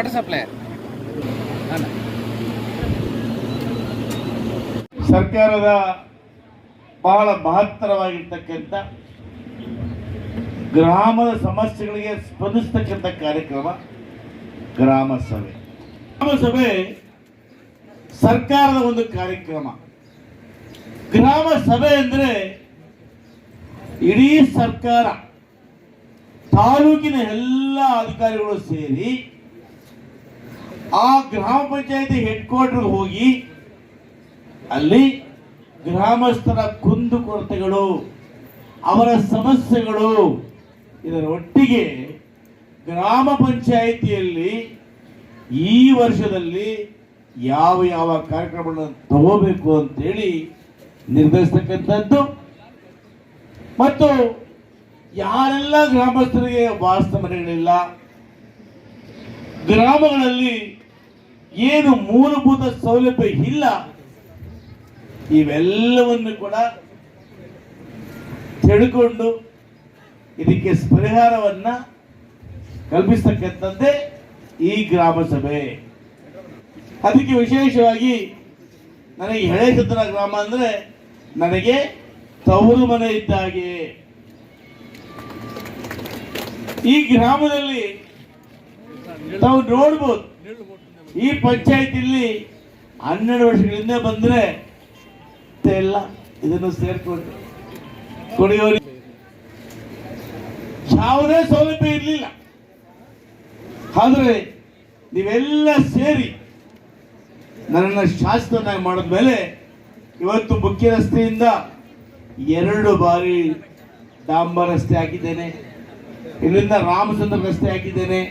Water supply ಸರ್ಕಾರದ ಬಹಳ ಮಹತ್ತರವಾಗಿರ್ತಕ್ಕಂಥ ಗ್ರಾಮದ ಸಮಸ್ಯೆಗಳಿಗೆ ಸ್ಪಂದಿಸ್ತಕ್ಕಂಥ ಕಾರ್ಯಕ್ರಮ ಗ್ರಾಮ ಸಭೆ. ಗ್ರಾಮ ಸಭೆ ಸರ್ಕಾರದ ಒಂದು ಕಾರ್ಯಕ್ರಮ. ಗ್ರಾಮ ಸಭೆ ಅಂದರೆ ಇಡೀ ಸರ್ಕಾರ, ತಾಲೂಕಿನ ಎಲ್ಲ ಅಧಿಕಾರಿಗಳು ಸೇರಿ ಆ ಗ್ರಾಮ ಪಂಚಾಯತಿ ಹೆಡ್ ಕ್ವಾರ್ಟರ್ ಹೋಗಿ ಅಲ್ಲಿ ಗ್ರಾಮಸ್ಥರ ಕುಂದುಕೊರತೆಗಳು, ಅವರ ಸಮಸ್ಯೆಗಳು, ಇದರ ಒಟ್ಟಿಗೆ ಗ್ರಾಮ ಪಂಚಾಯಿತಿಯಲ್ಲಿ ಈ ವರ್ಷದಲ್ಲಿ ಯಾವ ಯಾವ ಕಾರ್ಯಕ್ರಮಗಳನ್ನು ತಗೋಬೇಕು ಅಂತೇಳಿ ನಿರ್ಧರಿಸ್ತಕ್ಕಂಥದ್ದು ಮತ್ತು ಯಾರೆಲ್ಲ ಗ್ರಾಮಸ್ಥರಿಗೆ ವಾಸ ಮನೆಗಳಿಲ್ಲ, ಗ್ರಾಮಗಳಲ್ಲಿ ಏನು ಮೂಲಭೂತ ಸೌಲಭ್ಯ ಇಲ್ಲ, ಇವೆಲ್ಲವನ್ನು ಕೂಡ ತಿಳ್ಕೊಂಡು ಇದಕ್ಕೆ ಪರಿಹಾರವನ್ನ ಕಲ್ಪಿಸ್ತಕ್ಕಂಥದ್ದೇ ಈ ಗ್ರಾಮ ಸಭೆ. ಅದಕ್ಕೆ ವಿಶೇಷವಾಗಿ ನನಗೆ ಹಳೆಸತ್ರ ಗ್ರಾಮ ಅಂದ್ರೆ ನನಗೆ ತವರು ಮನೆ ಇದ್ದಾಗೆ. ಈ ಗ್ರಾಮದಲ್ಲಿ ತಾವು ನೋಡ್ಬೋದು, ಈ ಪಂಚಾಯತಿಯಲ್ಲಿ 12 ವರ್ಷಗಳಿಂದ ಬಂದ್ರೆ ಎಲ್ಲ ಇದನ್ನು ಸೇರ್ಕೊಂಡು ಕುಡಿಯೋರು ಯಾವುದೇ ಸೌಲಭ್ಯ ಇರಲಿಲ್ಲ. ಆದ್ರೆ ನೀವೆಲ್ಲ ಸೇರಿ ನನ್ನನ್ನು ಶಾಸಕನಾಗಿ ಮಾಡಿದ್ಮೇಲೆ ಇವತ್ತು ಮುಖ್ಯ ರಸ್ತೆಯಿಂದ 2 ಬಾರಿ ಡಾಂಬರ್ ರಸ್ತೆ ಹಾಕಿದ್ದೇನೆ, ಇಲ್ಲಿಂದ ರಾಮಚಂದ್ರ ರಸ್ತೆ ಹಾಕಿದ್ದೇನೆ.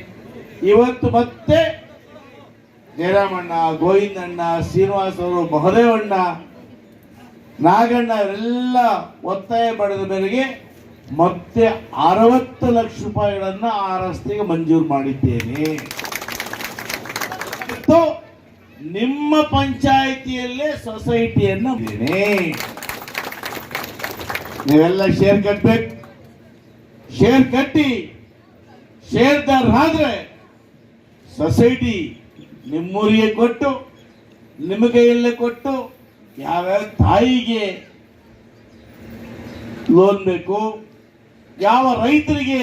ಇವತ್ತು ಮತ್ತೆ ಜಯರಾಮಣ್ಣ, ಗೋವಿಂದಣ್ಣ, ಶ್ರೀನಿವಾಸ ಅವರು, ಮಹದೇವಣ್ಣ, ನಾಗಣ್ಣ ಎಲ್ಲ ಒತ್ತಾಯ ಮಾಡಿದ ಮೇರೆಗೆ ಮತ್ತೆ 60 ಲಕ್ಷ ರೂಪಾಯಿಗಳನ್ನ ಆ ರಸ್ತೆಗೆ ಮಂಜೂರು ಮಾಡಿದ್ದೇನೆ. ನಿಮ್ಮ ಪಂಚಾಯಿತಿಯಲ್ಲೇ ಸೊಸೈಟಿಯನ್ನು ನೀವೆಲ್ಲ ಶೇರ್ ಕಟ್ಟಬೇಕು. ಶೇರ್ ಕಟ್ಟಿ ಶೇರ್ದಾರರಾದ್ರೆ ಸೊಸೈಟಿ ನಿಮ್ಮೂರಿಗೆ ಕೊಟ್ಟು, ನಿಮ್ಮ ಕೈಯಲ್ಲೇ ಕೊಟ್ಟು, ಯಾವ್ಯಾವ ತಾಯಿಗೆ ಲೋನ್ ಬೇಕು, ಯಾವ ರೈತರಿಗೆ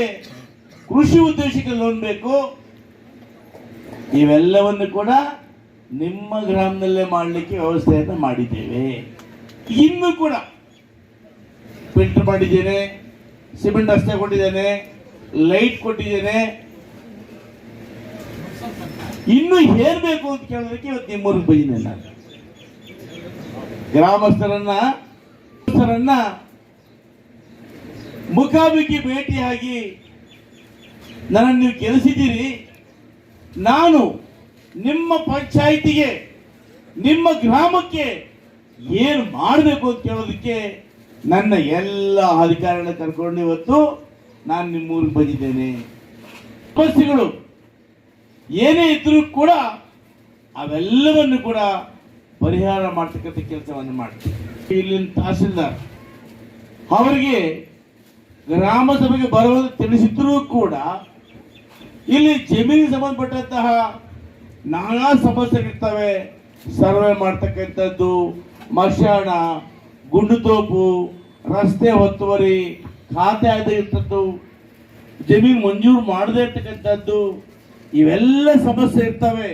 ಕೃಷಿ ಉದ್ದೇಶಕ್ಕೆ ಲೋನ್ ಬೇಕು, ಇವೆಲ್ಲವನ್ನು ಕೂಡ ನಿಮ್ಮ ಗ್ರಾಮದಲ್ಲೇ ಮಾಡಲಿಕ್ಕೆ ವ್ಯವಸ್ಥೆಯನ್ನು ಮಾಡಿದ್ದೇವೆ. ಇನ್ನು ಕೂಡ ಫಿಲ್ಟರ್ ಮಾಡಿದ್ದೇನೆ, ಸಿಮೆಂಟ್ ರಸ್ತೆ ಕೊಟ್ಟಿದ್ದೇನೆ, ಲೈಟ್ ಕೊಟ್ಟಿದ್ದೇನೆ. ಇನ್ನು ಹೇರ್ಬೇಕು ಅಂತ ಕೇಳೋದಕ್ಕೆ ಇವತ್ತು ನಿಮ್ಮೂರಿಗೆ ಬಂದಿದ್ದೇನೆ. ನಾನು ಗ್ರಾಮಸ್ಥರನ್ನ ಮುಖಾಮುಖಿ ಭೇಟಿಯಾಗಿ ನನ್ನನ್ನು ನೀವು ಗೆಲ್ಲಿಸಿದ್ದೀರಿ, ನಾನು ನಿಮ್ಮ ಪಂಚಾಯಿತಿಗೆ, ನಿಮ್ಮ ಗ್ರಾಮಕ್ಕೆ ಏನು ಮಾಡಬೇಕು ಅಂತ ಕೇಳೋದಕ್ಕೆ ನನ್ನ ಎಲ್ಲ ಅಧಿಕಾರಿಗಳನ್ನ ಕರ್ಕೊಂಡು ಇವತ್ತು ನಾನು ನಿಮ್ಮೂರಿಗೆ ಬಂದಿದ್ದೇನೆ. ಸಮಸ್ಯೆಗಳು ಏನೇ ಇದ್ರೂ ಕೂಡ ಅವೆಲ್ಲವನ್ನು ಕೂಡ ಪರಿಹಾರ ಮಾಡ್ತಕ್ಕಂಥ ಕೆಲಸವನ್ನು ಮಾಡ್ತೀವಿ. ಇಲ್ಲಿನ ತಹಸೀಲ್ದಾರ್ ಅವರಿಗೆ ಗ್ರಾಮ ಸಭೆಗೆ ಬರುವುದು ತಿಳಿಸಿದ್ರೂ ಕೂಡ ಇಲ್ಲಿ ಜಮೀನಿಗೆ ಸಂಬಂಧಪಟ್ಟಂತಹ ನಾನಾ ಸಮಸ್ಯೆಗಳಿರ್ತವೆ. ಸರ್ವೆ ಮಾಡ್ತಕ್ಕಂಥದ್ದು, ಮಶಾಣ, ಗುಂಡುತೋಪು, ರಸ್ತೆ ಒತ್ತುವರಿ, ಖಾತೆ ಆಗದೆ ಇರ್ತದ್ದು, ಜಮೀನು ಮಂಜೂರು ಮಾಡದೇ ಇರ್ತಕ್ಕಂಥದ್ದು, ಇವೆಲ್ಲ ಸಮಸ್ಯೆ ಇರ್ತವೆ.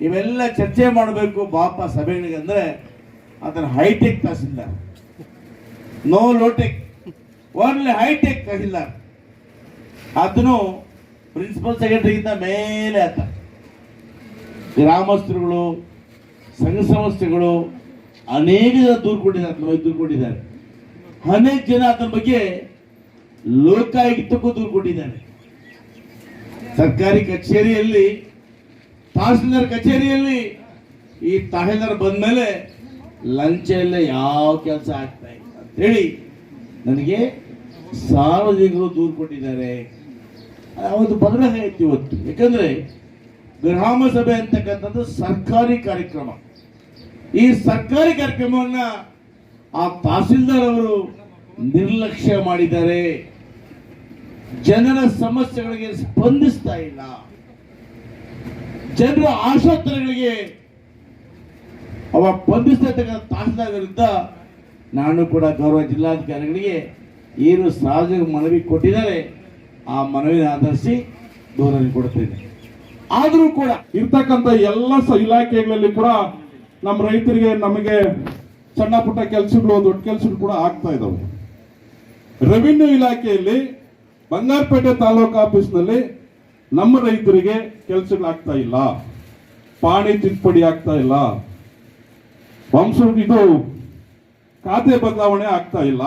ಇವೆಲ್ಲ ಚರ್ಚೆ ಮಾಡಬೇಕು ಬಾಪ ಸಭೆಗಳಿಗೆ ಅಂದ್ರೆ ಅದನ್ನ hi tech tahsildar, no low tech, only hi tech tahsildar. ಅದನ್ನು ಪ್ರಿನ್ಸಿಪಲ್ ಸೆಕ್ರೆಟರಿಗಿಂತ ಮೇಲೆ ಆತ. ಗ್ರಾಮಸ್ಥರುಗಳು, ಸಂಘ ಸಂಸ್ಥೆಗಳು ಅನೇಕ ಜನ ದೂರು ಕೊಟ್ಟಿದ್ದಾರೆ. ಅನೇಕ ಜನ ಅದರ ಬಗ್ಗೆ ಲೋಕಾಯುಕ್ತಕ್ಕೂ ದೂರು ಕೊಟ್ಟಿದ್ದಾರೆ. ಸರ್ಕಾರಿ ಕಚೇರಿಯಲ್ಲಿ, ತಹಸೀಲ್ದಾರ್ ಕಚೇರಿಯಲ್ಲಿ ಈ ತಹಸೀಲ್ದಾರ್ ಬಂದ್ಮೇಲೆ ಲಂಚ ಎಲ್ಲ ಯಾವ ಕೆಲಸ ಆಗ್ತಾ ಇಲ್ಲ ಅಂತೇಳಿ ನನಗೆ ಸಾರ್ವಜನಿಕರು ದೂರು ಕೊಟ್ಟಿದ್ದಾರೆ. ಅವತ್ತು ಬದಲಾಯಿತು ಇವತ್ತು. ಯಾಕಂದ್ರೆ ಗ್ರಾಮ ಸಭೆ ಅಂತಕ್ಕಂಥದ್ದು ಸರ್ಕಾರಿ ಕಾರ್ಯಕ್ರಮ. ಈ ಸರ್ಕಾರಿ ಕಾರ್ಯಕ್ರಮವನ್ನ ಆ ತಹಸೀಲ್ದಾರ್ ಅವರು ನಿರ್ಲಕ್ಷ್ಯ ಮಾಡಿದ್ದಾರೆ. ಜನರ ಸಮಸ್ಯೆಗಳಿಗೆ ಸ್ಪಂದಿಸ್ತಾ ಇಲ್ಲ. ಜನರ ಆಶೋತ್ತರಗಳಿಗೆ ಅವ ಸ್ಪಂದಿಸ್ತಕ್ಕಂಥ ತಹಸೀಲ್ದಾರರಿಂದ ನಾನು ಕೂಡ ಗೌರವ ಜಿಲ್ಲಾಧಿಕಾರಿಗಳಿಗೆ ಏನು ಸಾರ್ವಜನಿಕ ಮನವಿ ಕೊಟ್ಟಿದ್ದಾರೆ ಆ ಮನವಿನ ಆಧರಿಸಿ ದೂರನ್ನು ಕೊಡ್ತೇನೆ. ಆದರೂ ಕೂಡ ಇರ್ತಕ್ಕಂಥ ಎಲ್ಲ ಇಲಾಖೆಗಳಲ್ಲಿ ಕೂಡ ನಮ್ಮ ರೈತರಿಗೆ ನಮಗೆ ಸಣ್ಣ ಪುಟ್ಟ ಕೆಲಸಗಳು ದೊಡ್ಡ ಕೆಲಸಗಳು ಕೂಡ ಆಗ್ತಾ ಇದಾವೆ. ರೆವಿನ್ಯೂ ಇಲಾಖೆಯಲ್ಲಿ ಬಂಗಾರಪೇಟೆ ತಾಲೂಕು ಆಫೀಸ್ನಲ್ಲಿ ನಮ್ಮ ರೈತರಿಗೆ ಕೆಲಸಗಳಾಗ್ತಾ ಇಲ್ಲ, ಪಾಣಿ ತಿದ್ದುಪಡಿ ಆಗ್ತಾ ಇಲ್ಲ, ಇದು ಖಾತೆ ಬದಲಾವಣೆ ಆಗ್ತಾ ಇಲ್ಲ.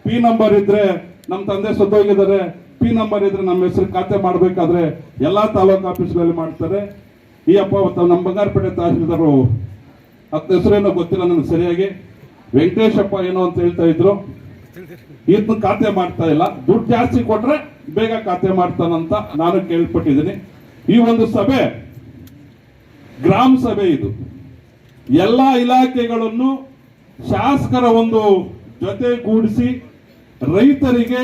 ಪಿ ನಂಬರ್ ಇದ್ರೆ ನಮ್ಮ ತಂದೆ ಸತ್ತೋಗಿದ್ದಾರೆ, ಪಿ ನಂಬರ್ ಇದ್ರೆ ನಮ್ಮ ಹೆಸರು ಖಾತೆ ಮಾಡಬೇಕಾದ್ರೆ ಎಲ್ಲಾ ತಾಲೂಕು ಆಫೀಸ್ಗಳಲ್ಲಿ ಮಾಡ್ತಾರೆ. ಈ ಅಪ್ಪ ನಮ್ಮ ಬಂಗಾರಪೇಟೆ ತಹಸೀಲ್ದಾರು ಹತ್ತು ಹೆಸರೇನೋ ಗೊತ್ತಿಲ್ಲ ನನಗೆ ಸರಿಯಾಗಿ, ವೆಂಕಟೇಶಪ್ಪ ಏನೋ ಅಂತ ಹೇಳ್ತಾ ಇದ್ರು, ಇದನ್ನ ಖಾತೆ ಮಾಡ್ತಾ ಇಲ್ಲ, ದುಡ್ಡು ಜಾಸ್ತಿ ಕೊಟ್ರೆ ಬೇಗ ಖಾತೆ ಮಾಡ್ತಾನಂತ ನಾನು ಕೇಳ್ಪಟ್ಟಿದ್ದೀನಿ. ಈ ಒಂದು ಸಭೆ ಗ್ರಾಮ ಸಭೆ, ಇದು ಎಲ್ಲಾ ಇಲಾಖೆಗಳನ್ನು ಶಾಸಕರ ಒಂದು ಜೊತೆಗೂಡಿಸಿ ರೈತರಿಗೆ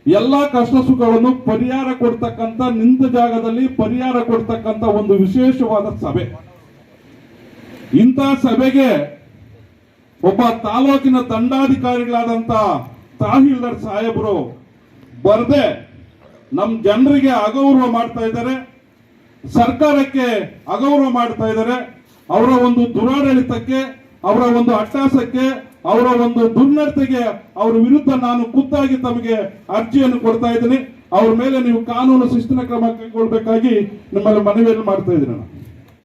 ಎಲ್ಲಾ ಕಷ್ಟ ಸುಖಗಳನ್ನು ಪರಿಹಾರ ಕೊಡ್ತಕ್ಕಂಥ, ನಿಂತ ಜಾಗದಲ್ಲಿ ಪರಿಹಾರ ಕೊಡ್ತಕ್ಕಂಥ ಒಂದು ವಿಶೇಷವಾದ ಸಭೆ. ಇಂಥ ಸಭೆಗೆ ಒಬ್ಬ ತಾಲೂಕಿನ ದಂಡಾಧಿಕಾರಿಗಳಾದಂತ ತಹಸೀಲ್ದಾರ್ ಸಾಹೇಬರು ಬರದೆ ನಮ್ಮ ಜನರಿಗೆ ಅಗೌರವ ಮಾಡ್ತಾ ಇದ್ದಾರೆ, ಸರ್ಕಾರಕ್ಕೆ ಅಗೌರವ ಮಾಡ್ತಾ ಇದ್ದಾರೆ. ಅವರ ಒಂದು ದುರಾಡಳಿತಕ್ಕೆ, ಅವರ ಒಂದು ಅಟ್ಟಾಸಕ್ಕೆ, ಅವರ ಒಂದು ದುರ್ನಡತೆಗೆ ಅವರ ವಿರುದ್ಧ ನಾನು ಖುದ್ದಾಗಿ ತಮಗೆ ಅರ್ಜಿಯನ್ನು ಕೊಡ್ತಾ ಇದ್ದೀನಿ. ಅವ್ರ ಮೇಲೆ ನೀವು ಕಾನೂನು ಶಿಸ್ತಿನ ಕ್ರಮ ಕೈಗೊಳ್ಳಬೇಕಾಗಿ ನಿಮ್ಮಲ್ಲಿ ಮನವಿಯನ್ನು ಮಾಡ್ತಾ ಇದ್ದೀನಿ.